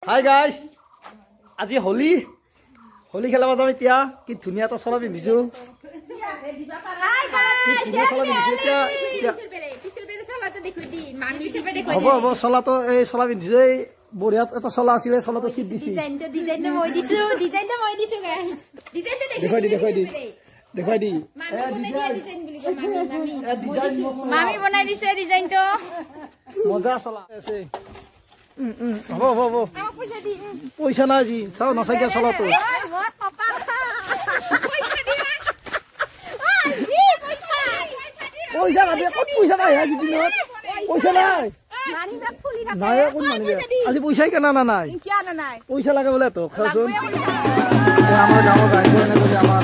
Hi guys, আজি হোলি খেলাব যাম এতিয়া। কি ধুনীয়া এটা চলা পিন্ধিছো, হ'ব হ'ব। চলাটো এই চলা পিন্ধিছো, এই বঢ়িয়া এটা চলা আছিলে, চলাটো ফিট দিছি। দেখুৱাই দি মজা চলা আছে। হ'ব হ'ব হ'ব, পইচা নাই আজি, চাও নচাইকিয়া চলাটো। পইচা লাগে, ক'ত পইচা নাই আজি দিনত, পইচা নাই নাই কোন মানিব আজি, পইচাই কেনা না নাই, পইচা লাগে বোলে তো খাওচোন। আমাৰ গাঁৱৰ ৰাইজে এনে কৰি আমাৰ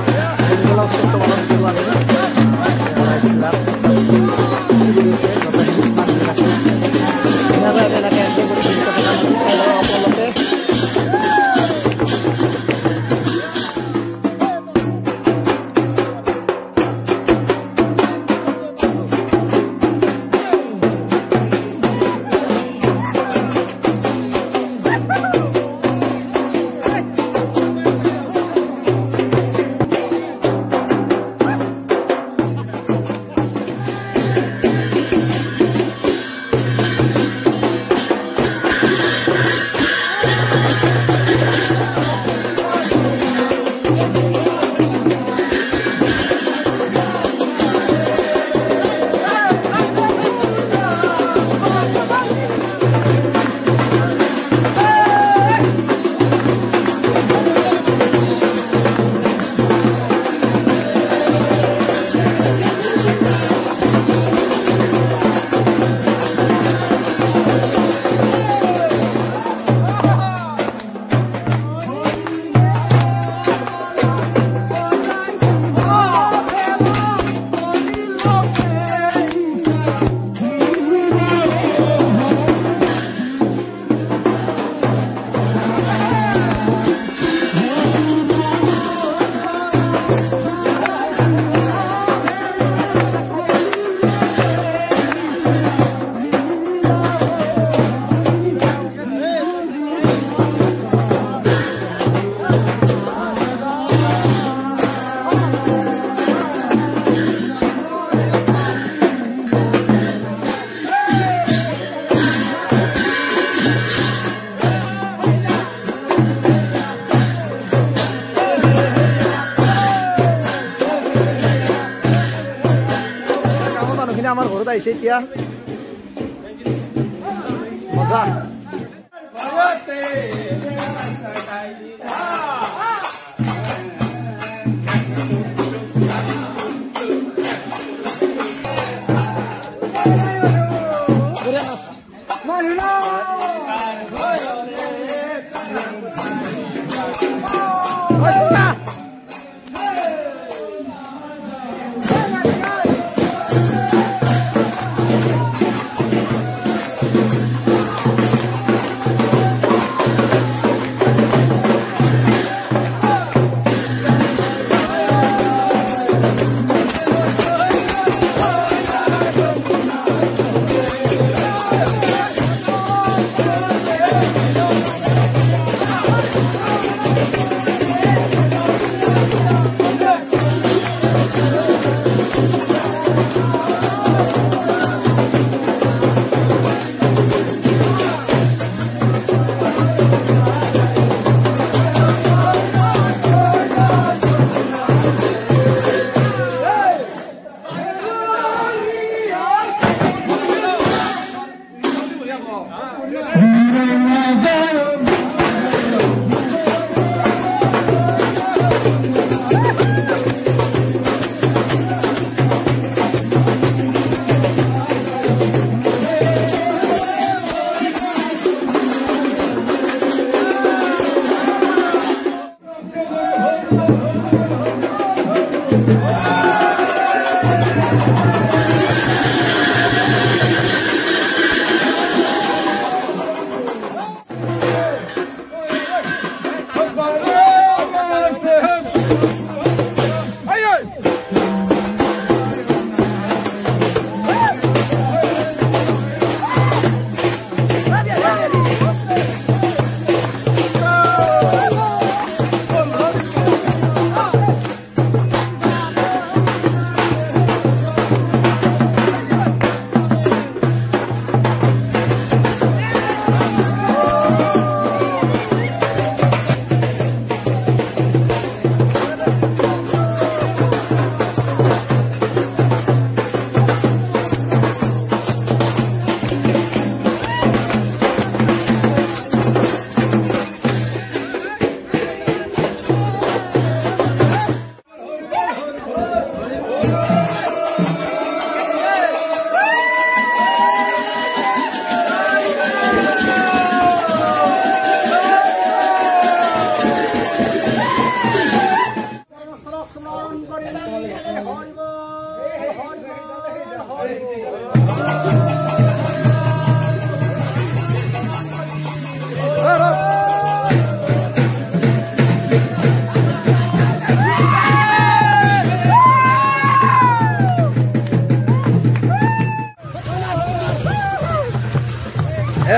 আমাৰ ঘৰত আহিছে এতিয়া মজা।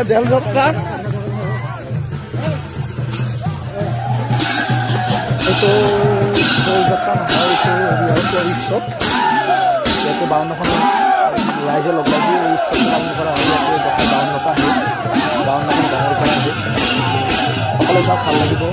দেল যাত্ৰা এইটো দৌল যাত্ৰা নহয় এইটো উৎসৱ ইয়াতে 52খন ৰাইজে লগ লাগি এই উৎসৱ পালন কৰা হয় ইয়াতে 52টা আহে 52খন ডাঙৰ পৰা আহে সকলো চাই ভাল লাগিব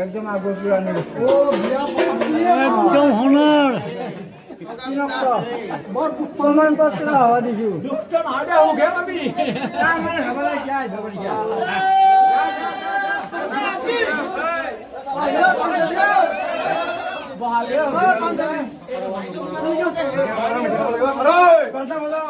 একদম আগৰ পুৰাণি একদম হনৰ বৰ সন্মান পাত্ৰ হওয়া দিছো দুষ্ট নহয় দে ওগে পাবি মানে হবলৈ কি আই ধৰি যা বহালে হয় পঞ্চামী ঐ পঞ্চামী বলো